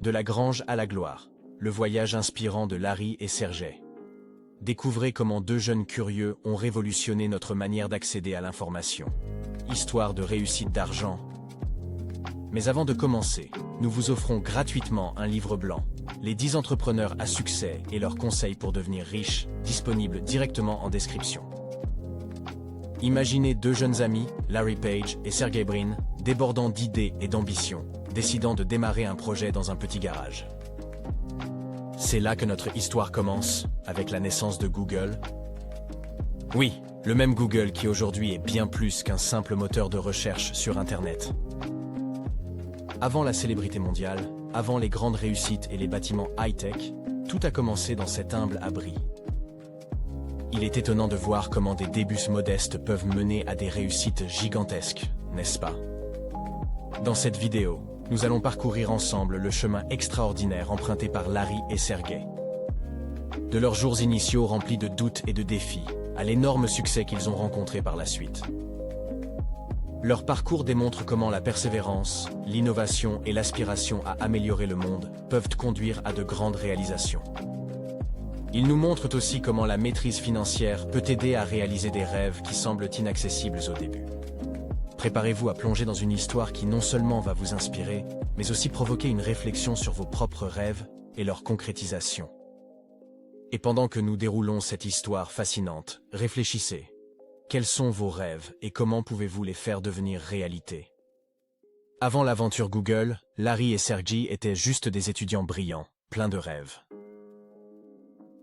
De la grange à la gloire, le voyage inspirant de Larry et Sergey. Découvrez comment deux jeunes curieux ont révolutionné notre manière d'accéder à l'information. Histoire de réussite d'argent. Mais avant de commencer, nous vous offrons gratuitement un livre blanc, les 10 entrepreneurs à succès et leurs conseils pour devenir riches, disponible directement en description. Imaginez deux jeunes amis, Larry Page et Sergey Brin, débordant d'idées et d'ambition, décidant de démarrer un projet dans un petit garage. C'est là que notre histoire commence, avec la naissance de Google. Oui, le même Google qui aujourd'hui est bien plus qu'un simple moteur de recherche sur Internet. Avant la célébrité mondiale, avant les grandes réussites et les bâtiments high-tech, tout a commencé dans cet humble abri. Il est étonnant de voir comment des débuts modestes peuvent mener à des réussites gigantesques, n'est-ce pas? Dans cette vidéo, nous allons parcourir ensemble le chemin extraordinaire emprunté par Larry et Sergey. De leurs jours initiaux remplis de doutes et de défis, à l'énorme succès qu'ils ont rencontré par la suite. Leur parcours démontre comment la persévérance, l'innovation et l'aspiration à améliorer le monde peuvent conduire à de grandes réalisations. Ils nous montrent aussi comment la maîtrise financière peut aider à réaliser des rêves qui semblent inaccessibles au début. Préparez-vous à plonger dans une histoire qui non seulement va vous inspirer, mais aussi provoquer une réflexion sur vos propres rêves et leur concrétisation. Et pendant que nous déroulons cette histoire fascinante, réfléchissez. Quels sont vos rêves et comment pouvez-vous les faire devenir réalité? Avant l'aventure Google, Larry et Sergey étaient juste des étudiants brillants, pleins de rêves.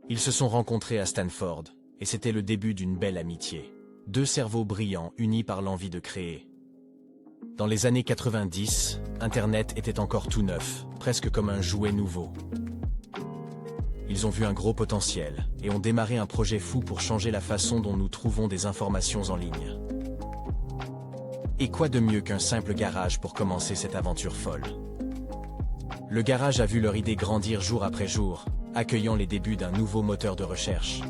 Ils se sont rencontrés à Stanford, et c'était le début d'une belle amitié. Deux cerveaux brillants unis par l'envie de créer. Dans les années 90, Internet était encore tout neuf, presque comme un jouet nouveau. Ils ont vu un gros potentiel et ont démarré un projet fou pour changer la façon dont nous trouvons des informations en ligne. Et quoi de mieux qu'un simple garage pour commencer cette aventure folle? Le garage a vu leur idée grandir jour après jour, accueillant les débuts d'un nouveau moteur de recherche.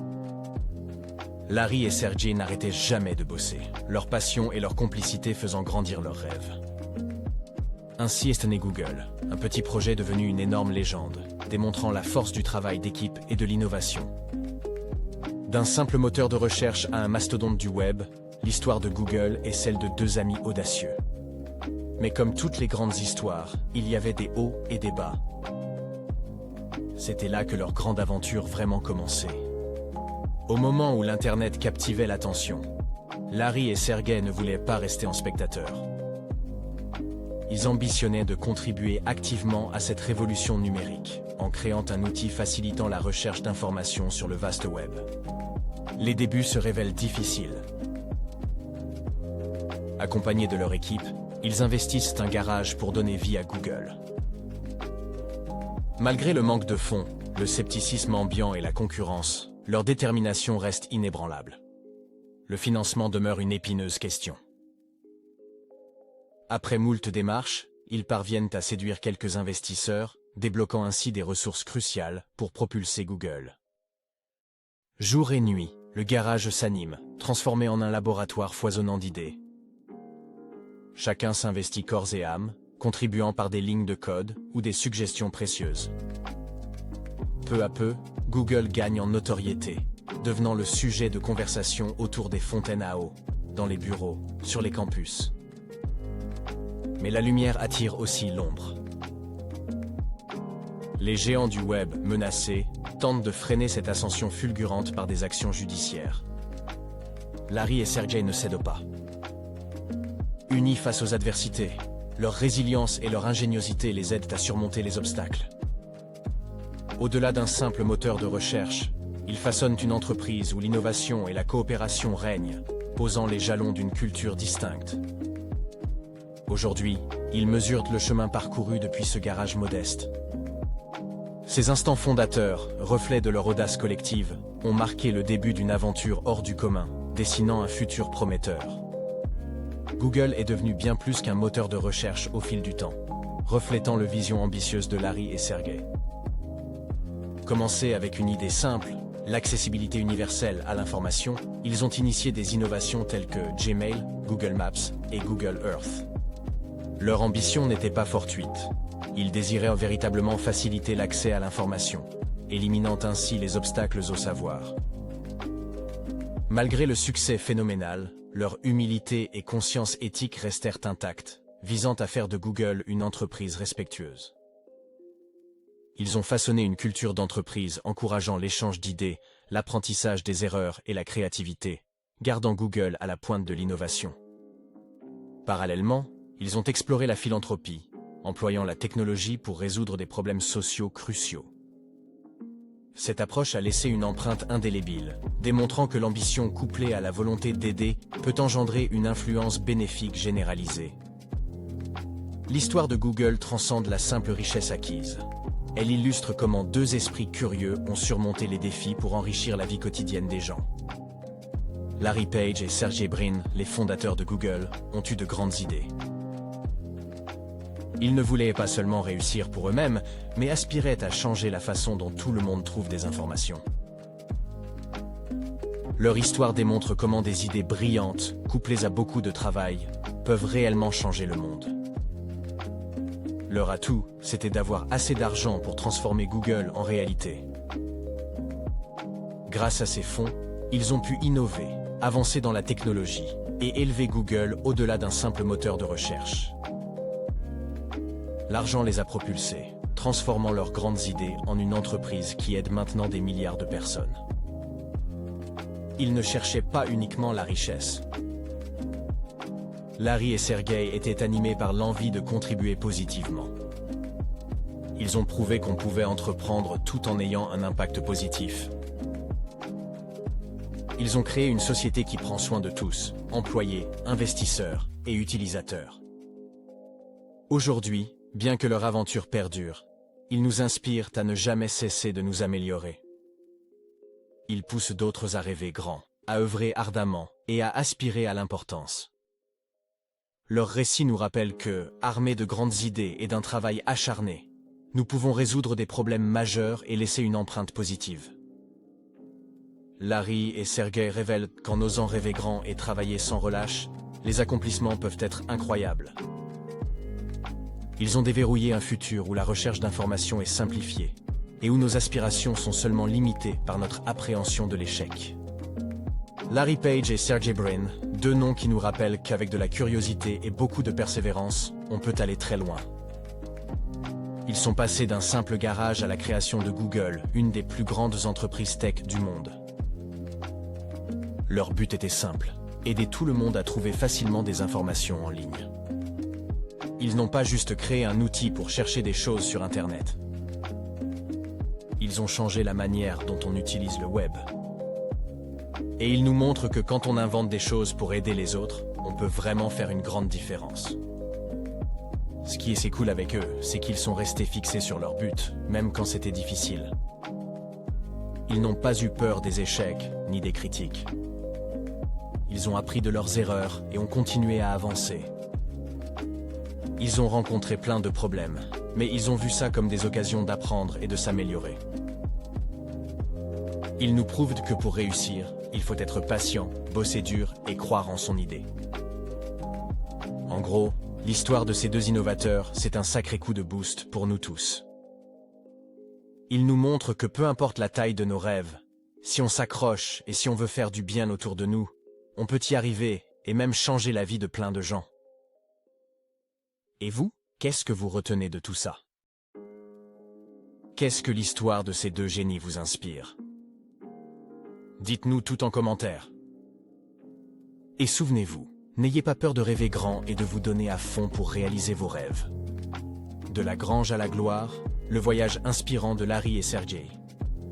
Larry et Sergey n'arrêtaient jamais de bosser, leur passion et leur complicité faisant grandir leurs rêves. Ainsi est né Google, un petit projet devenu une énorme légende, démontrant la force du travail d'équipe et de l'innovation. D'un simple moteur de recherche à un mastodonte du web, l'histoire de Google est celle de deux amis audacieux. Mais comme toutes les grandes histoires, il y avait des hauts et des bas. C'était là que leur grande aventure vraiment commençait. Au moment où l'Internet captivait l'attention, Larry et Sergey ne voulaient pas rester en spectateurs. Ils ambitionnaient de contribuer activement à cette révolution numérique, en créant un outil facilitant la recherche d'informations sur le vaste web. Les débuts se révèlent difficiles. Accompagnés de leur équipe, ils investissent un garage pour donner vie à Google. Malgré le manque de fonds, le scepticisme ambiant et la concurrence, leur détermination reste inébranlable. Le financement demeure une épineuse question. Après moult démarches, ils parviennent à séduire quelques investisseurs, débloquant ainsi des ressources cruciales pour propulser Google. Jour et nuit, le garage s'anime, transformé en un laboratoire foisonnant d'idées. Chacun s'investit corps et âme, contribuant par des lignes de code ou des suggestions précieuses. Peu à peu, Google gagne en notoriété, devenant le sujet de conversation autour des fontaines à eau, dans les bureaux, sur les campus. Mais la lumière attire aussi l'ombre. Les géants du web, menacés, tentent de freiner cette ascension fulgurante par des actions judiciaires. Larry et Sergey ne cèdent pas. Unis face aux adversités, leur résilience et leur ingéniosité les aident à surmonter les obstacles. Au-delà d'un simple moteur de recherche, ils façonnent une entreprise où l'innovation et la coopération règnent, posant les jalons d'une culture distincte. Aujourd'hui, ils mesurent le chemin parcouru depuis ce garage modeste. Ces instants fondateurs, reflets de leur audace collective, ont marqué le début d'une aventure hors du commun, dessinant un futur prometteur. Google est devenu bien plus qu'un moteur de recherche au fil du temps, reflétant la vision ambitieuse de Larry et Sergey. Commencés avec une idée simple, l'accessibilité universelle à l'information, ils ont initié des innovations telles que Gmail, Google Maps et Google Earth. Leur ambition n'était pas fortuite. Ils désiraient véritablement faciliter l'accès à l'information, éliminant ainsi les obstacles au savoir. Malgré le succès phénoménal, leur humilité et conscience éthique restèrent intactes, visant à faire de Google une entreprise respectueuse. Ils ont façonné une culture d'entreprise encourageant l'échange d'idées, l'apprentissage des erreurs et la créativité, gardant Google à la pointe de l'innovation. Parallèlement, ils ont exploré la philanthropie, employant la technologie pour résoudre des problèmes sociaux cruciaux. Cette approche a laissé une empreinte indélébile, démontrant que l'ambition couplée à la volonté d'aider peut engendrer une influence bénéfique généralisée. L'histoire de Google transcende la simple richesse acquise. Elle illustre comment deux esprits curieux ont surmonté les défis pour enrichir la vie quotidienne des gens. Larry Page et Sergey Brin, les fondateurs de Google, ont eu de grandes idées. Ils ne voulaient pas seulement réussir pour eux-mêmes, mais aspiraient à changer la façon dont tout le monde trouve des informations. Leur histoire démontre comment des idées brillantes, couplées à beaucoup de travail, peuvent réellement changer le monde. Leur atout, c'était d'avoir assez d'argent pour transformer Google en réalité. Grâce à ces fonds, ils ont pu innover, avancer dans la technologie et élever Google au-delà d'un simple moteur de recherche. L'argent les a propulsés, transformant leurs grandes idées en une entreprise qui aide maintenant des milliards de personnes. Ils ne cherchaient pas uniquement la richesse. Larry et Sergey étaient animés par l'envie de contribuer positivement. Ils ont prouvé qu'on pouvait entreprendre tout en ayant un impact positif. Ils ont créé une société qui prend soin de tous, employés, investisseurs et utilisateurs. Aujourd'hui, bien que leur aventure perdure, ils nous inspirent à ne jamais cesser de nous améliorer. Ils poussent d'autres à rêver grand, à œuvrer ardemment et à aspirer à l'importance. Leur récit nous rappelle que, armés de grandes idées et d'un travail acharné, nous pouvons résoudre des problèmes majeurs et laisser une empreinte positive. Larry et Sergey révèlent qu'en osant rêver grand et travailler sans relâche, les accomplissements peuvent être incroyables. Ils ont déverrouillé un futur où la recherche d'informations est simplifiée et où nos aspirations sont seulement limitées par notre appréhension de l'échec. Larry Page et Sergey Brin, deux noms qui nous rappellent qu'avec de la curiosité et beaucoup de persévérance, on peut aller très loin. Ils sont passés d'un simple garage à la création de Google, une des plus grandes entreprises tech du monde. Leur but était simple, aider tout le monde à trouver facilement des informations en ligne. Ils n'ont pas juste créé un outil pour chercher des choses sur Internet. Ils ont changé la manière dont on utilise le web. Et ils nous montrent que quand on invente des choses pour aider les autres, on peut vraiment faire une grande différence. Ce qui est si cool avec eux, c'est qu'ils sont restés fixés sur leur but, même quand c'était difficile. Ils n'ont pas eu peur des échecs, ni des critiques. Ils ont appris de leurs erreurs et ont continué à avancer. Ils ont rencontré plein de problèmes, mais ils ont vu ça comme des occasions d'apprendre et de s'améliorer. Ils nous prouvent que pour réussir, il faut être patient, bosser dur et croire en son idée. En gros, l'histoire de ces deux innovateurs, c'est un sacré coup de boost pour nous tous. Ils nous montrent que peu importe la taille de nos rêves, si on s'accroche et si on veut faire du bien autour de nous, on peut y arriver et même changer la vie de plein de gens. Et vous, qu'est-ce que vous retenez de tout ça? Qu'est-ce que l'histoire de ces deux génies vous inspire? Dites-nous tout en commentaire. Et souvenez-vous, n'ayez pas peur de rêver grand et de vous donner à fond pour réaliser vos rêves. De la grange à la gloire, le voyage inspirant de Larry et Sergey.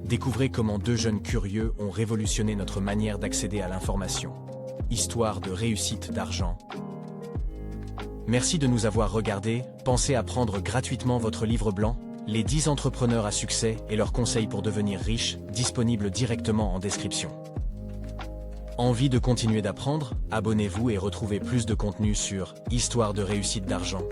Découvrez comment deux jeunes curieux ont révolutionné notre manière d'accéder à l'information. Histoire de réussite d'argent. Merci de nous avoir regardés. Pensez à prendre gratuitement votre livre blanc, Les 10 entrepreneurs à succès et leurs conseils pour devenir riches, disponible directement en description. Envie de continuer d'apprendre? Abonnez-vous et retrouvez plus de contenu sur Histoire de réussite d'argent.